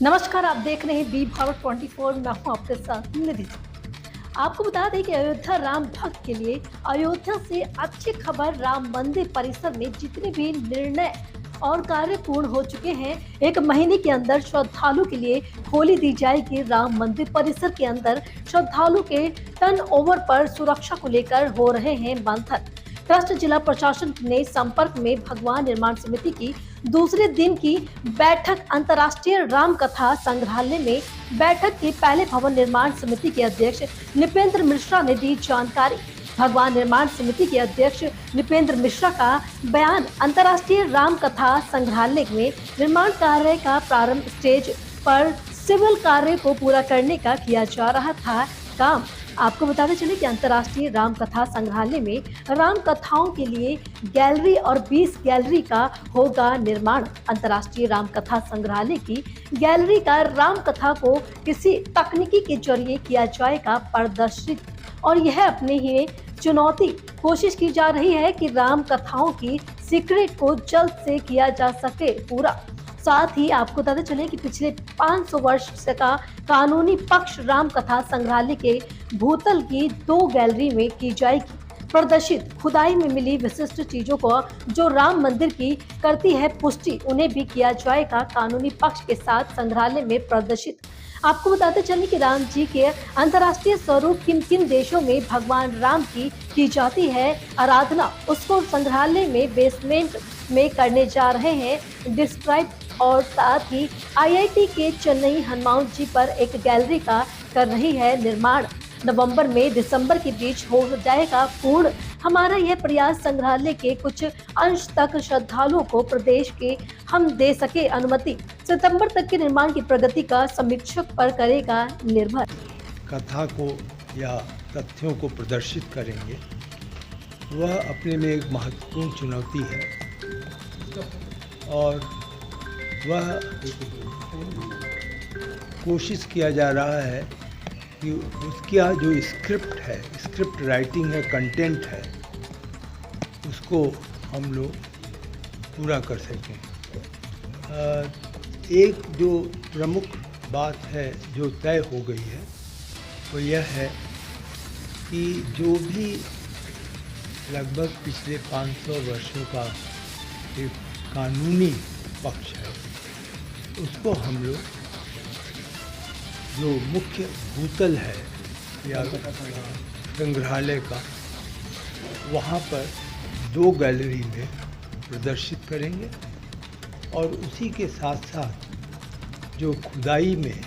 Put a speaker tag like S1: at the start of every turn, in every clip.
S1: नमस्कार, आप देख रहे हैं बी भारत 24। मैं हूं आपके साथ निधि। आपको बता दें कि अयोध्या राम भक्त के लिए अयोध्या से अच्छी खबर। राम मंदिर परिसर में जितने भी निर्णय और कार्य पूर्ण हो चुके हैं, 1 महीने के अंदर श्रद्धालु के लिए खोली दी जाएगी। राम मंदिर परिसर के अंदर श्रद्धालु के टर्नओवर पर सुरक्षा को लेकर हो रहे हैं मंथन। ट्रस्ट जिला प्रशासन ने संपर्क में भगवान निर्माण समिति की दूसरे दिन की बैठक अंतर्राष्ट्रीय राम कथा संग्रहालय में बैठक के पहले भवन निर्माण समिति के अध्यक्ष निपेंद्र मिश्रा ने दी जानकारी। भगवान निर्माण समिति के अध्यक्ष निपेंद्र मिश्रा का बयान, अंतर्राष्ट्रीय राम कथा संग्रहालय में निर्माण कार्य का प्रारंभ स्टेज पर सिविल कार्य को पूरा करने का किया जा रहा था काम। आपको बताते चले कि अंतर्राष्ट्रीय राम कथा संग्रहालय में राम कथाओं के लिए गैलरी और 20 गैलरी का होगा निर्माण। अंतर्राष्ट्रीय राम कथा संग्रहालय की गैलरी का राम कथा को किसी तकनीकी के जरिए किया जाएगा प्रदर्शित, और यह अपने ही चुनौती कोशिश की जा रही है कि राम कथाओं की सीक्रेट को जल्द से किया जा सके पूरा। साथ ही आपको बताते चले कि पिछले 500 वर्ष से का कानूनी पक्ष राम कथा संग्रहालय के भूतल की 2 गैलरी में की जाएगी प्रदर्शित। खुदाई में मिली विशिष्ट चीजों को जो राम मंदिर की करती है पुष्टि, उन्हें भी किया जाएगा कानूनी पक्ष के साथ संग्रहालय में प्रदर्शित। आपको बताते चले कि राम जी के अंतर्राष्ट्रीय स्वरूप किन किन देशों में भगवान राम की जाती है आराधना, उसको संग्रहालय में बेसमेंट में करने जा रहे हैं डिस्क्राइब। और साथ ही आईआईटी के चेन्नई हनुमान जी पर एक गैलरी का कर रही है निर्माण। नवंबर में दिसंबर के बीच हो जाएगा पूर्ण। हमारा यह प्रयास संग्रहालय के कुछ अंश तक श्रद्धालुओं को प्रदेश के हम दे सके अनुमति। सितंबर तक के निर्माण की प्रगति का समीक्षक पर करेगा निर्भर।
S2: कथा को या तथ्यों को प्रदर्शित करेंगे, वह अपने में एक महत्वपूर्ण चुनौती है और वह कोशिश किया जा रहा है कि उसका जो स्क्रिप्ट राइटिंग है, कंटेंट है, उसको हम लोग पूरा कर सकें। एक जो प्रमुख बात है जो तय हो गई है वो यह है कि जो भी लगभग पिछले 500 वर्षों का एक कानूनी पक्ष है, उसको हम लोग जो मुख्य भूतल है या संग्रहालय का, वहाँ पर 2 गैलरी में प्रदर्शित करेंगे। और उसी के साथ साथ जो खुदाई में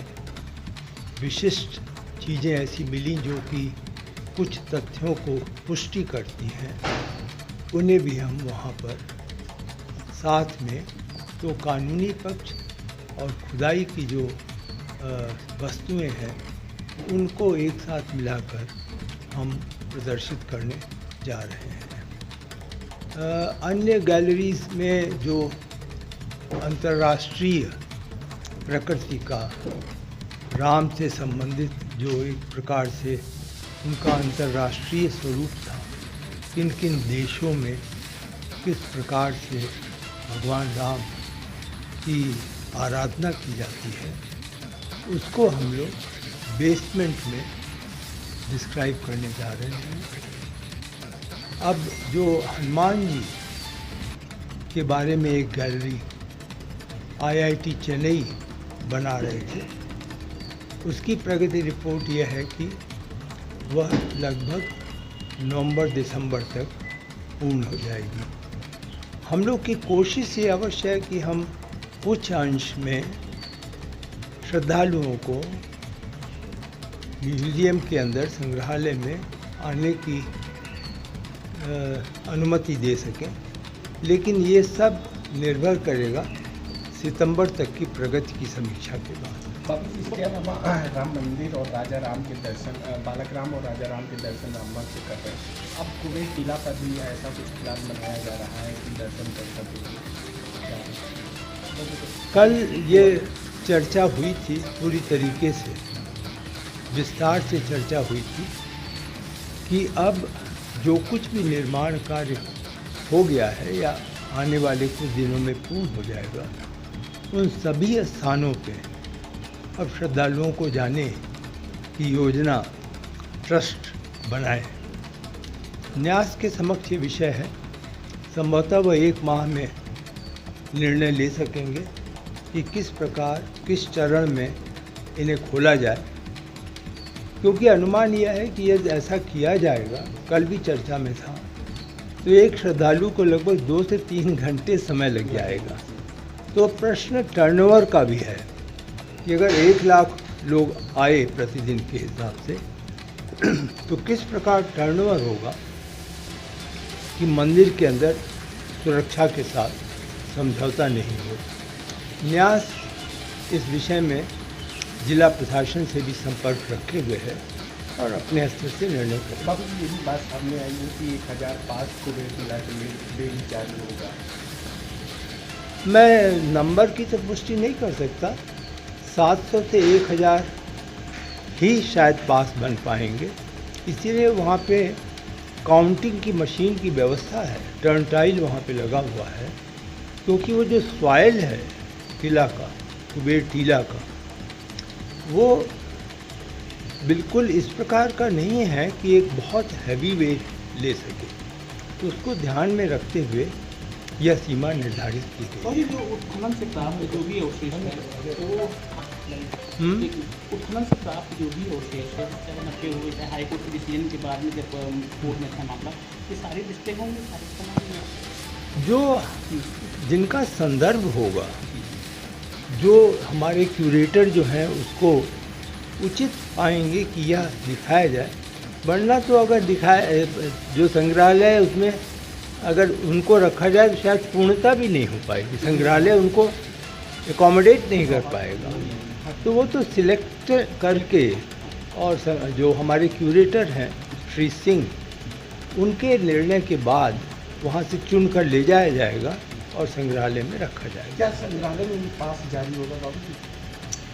S2: विशिष्ट चीज़ें ऐसी मिली जो कि कुछ तथ्यों को पुष्टि करती हैं, उन्हें भी हम वहाँ पर साथ में तो कानूनी पक्ष और खुदाई की जो वस्तुएं हैं उनको एक साथ मिलाकर हम प्रदर्शित करने जा रहे हैं। अन्य गैलरीज में जो अंतर्राष्ट्रीय प्रकृति का राम से संबंधित जो एक प्रकार से उनका अंतर्राष्ट्रीय स्वरूप था, किन किन देशों में किस प्रकार से भगवान राम की आराधना की जाती है, उसको हम लोग बेसमेंट में डिस्क्राइब करने जा रहे हैं। अब जो हनुमान जी के बारे में एक गैलरी आईआईटी चेन्नई बना रहे थे, उसकी प्रगति रिपोर्ट यह है कि वह लगभग नवंबर-दिसंबर तक पूर्ण हो जाएगी। हम लोग की कोशिश ये अवश्य है कि हम कुछ अंश में श्रद्धालुओं को म्यूजियम के अंदर संग्रहालय में आने की अनुमति दे सकें, लेकिन ये सब निर्भर करेगा सितंबर तक की प्रगति की समीक्षा के बाद।
S3: इसके अलावा राम मंदिर और राजा राम के दर्शन, बालक राम और राजा राम के दर्शन रामबाग से कर रहे हैं। अब कुबेर किला पर भी ऐसा कुछ प्लान बनाया जा रहा है कि दर्शन कर सकें।
S2: कल ये चर्चा हुई थी, पूरी तरीके से विस्तार से चर्चा हुई थी कि अब जो कुछ भी निर्माण कार्य हो गया है या आने वाले कुछ दिनों में पूर्ण हो जाएगा, उन सभी स्थानों पे अब श्रद्धालुओं को जाने की योजना ट्रस्ट बनाए। न्यास के समक्ष ये विषय है, संभवतः वह 1 माह में निर्णय ले सकेंगे कि किस प्रकार, किस चरण में इन्हें खोला जाए, क्योंकि अनुमान यह है कि यदि ऐसा किया जाएगा, कल भी चर्चा में था, तो एक श्रद्धालु को लगभग 2 से 3 घंटे समय लग जाएगा। तो प्रश्न टर्नओवर का भी है कि अगर 1 लाख लोग आए प्रतिदिन के हिसाब से तो किस प्रकार टर्नओवर होगा कि मंदिर के अंदर सुरक्षा के साथ समझौता नहीं हो। न्यास इस विषय में जिला प्रशासन से भी संपर्क रखे हुए है और अपने स्तर से निर्णय करें।
S3: बाबू जी, यही बात सामने आई है कि 1005 कुबेर टीला के लिए बेल जारी होगा।
S2: मैं नंबर की तो पुष्टि नहीं कर सकता, 700 से 1000 ही शायद पास बन पाएंगे, इसीलिए वहाँ पे काउंटिंग की मशीन की व्यवस्था है, टर्नटाइल वहाँ पे लगा हुआ है, क्योंकि वो जो सॉइल है टीला का, कुबेर टीला का, वो बिल्कुल इस प्रकार का नहीं है कि एक बहुत हैवी वेट ले सके, तो उसको ध्यान में रखते हुए यह सीमा निर्धारित की गई।
S4: और ये जो उत्खनन से प्राप्त जो भी अवशेष है वो उत्खनन से प्राप्त जो भी अवशेष है, चाहे नपे हुए, चाहे हाईकोर्ट के डिसीजन के बाद में जब कोर्ट में था मामला, ये सारी लिस्टें होंगी, सारे सामान
S2: जो जिनका संदर्भ होगा, जो हमारे क्यूरेटर जो हैं उसको उचित पाएंगे कि यह दिखाया जाए, वरना तो अगर दिखाए जो संग्रहालय है उसमें अगर उनको रखा जाए तो शायद पूर्णता भी नहीं हो पाएगी, संग्रहालय उनको एकोमोडेट नहीं कर पाएगा। तो वो तो सिलेक्ट करके और जो हमारे क्यूरेटर हैं श्री सिंह, उनके निर्णय के बाद वहाँ से चुन कर ले जाया जाएगा और संग्रहालय में रखा जाएगा।
S3: क्या संग्रहालय में पास जारी होगा बाबू जी?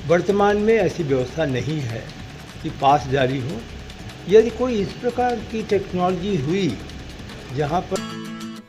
S2: वर्तमान में ऐसी व्यवस्था नहीं है कि पास जारी हो। यदि कोई इस प्रकार की टेक्नोलॉजी हुई जहाँ पर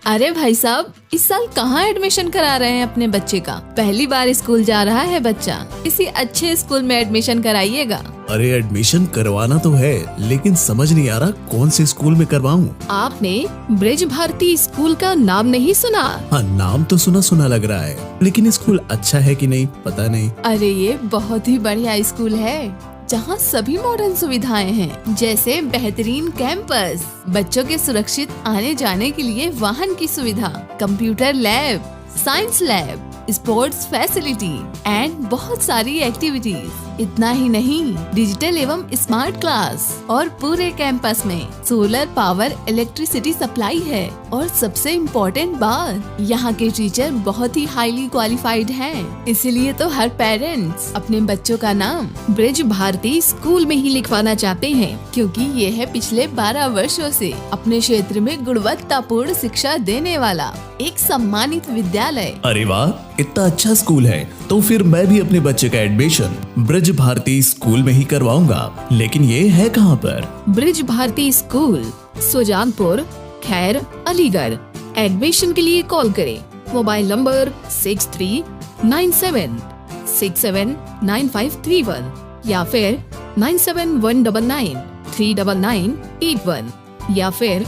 S5: अरे भाई साहब, इस साल कहाँ एडमिशन करा रहे हैं अपने बच्चे का? पहली बार स्कूल जा रहा है बच्चा, किसी अच्छे स्कूल में एडमिशन कराइएगा।
S6: अरे एडमिशन करवाना तो है, लेकिन समझ नहीं आ रहा कौन से स्कूल में करवाऊं।
S5: आपने ब्रिज भारती स्कूल का नाम नहीं सुना?
S6: हाँ, नाम तो सुना सुना लग रहा है, लेकिन स्कूल अच्छा है कि नहीं पता नहीं।
S5: अरे ये बहुत ही बढ़िया स्कूल है, जहाँ सभी मॉडर्न सुविधाएं हैं, जैसे बेहतरीन कैंपस, बच्चों के सुरक्षित आने जाने के लिए वाहन की सुविधा, computer lab, science lab, sports facility and बहुत सारी एक्टिविटीज। इतना ही नहीं, डिजिटल एवं स्मार्ट क्लास और पूरे कैंपस में सोलर पावर इलेक्ट्रिसिटी सप्लाई है। और सबसे इम्पोर्टेंट बात, यहाँ के टीचर बहुत ही हाईली क्वालिफाइड हैं। इसीलिए तो हर पेरेंट्स अपने बच्चों का नाम ब्रिज भारती स्कूल में ही लिखवाना चाहते हैं, क्योंकि ये है पिछले 12 वर्षों से अपने क्षेत्र में गुणवत्तापूर्ण शिक्षा देने वाला एक सम्मानित विद्यालय।
S6: अरे वाह, इतना अच्छा स्कूल है, तो फिर मैं भी अपने बच्चे का एडमिशन ब्रिज भारती स्कूल में ही करवाऊंगा। लेकिन ये है कहाँ पर?
S5: ब्रिज भारती स्कूल, सुजानपुर, खैर, अलीगढ़। एडमिशन के लिए कॉल करें। मोबाइल नंबर 6397679531 या फिर 9719939981 या फिर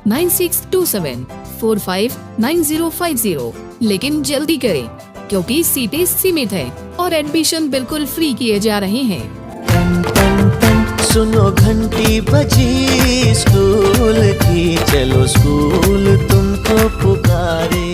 S5: 9627459050। लेकिन जल्दी करें, क्योंकि सीटें सीमित है और एडमिशन बिल्कुल फ्री किए जा रहे हैं।
S7: सुनो घंटी बजी स्कूल की, चलो स्कूल तुमको पुकारे।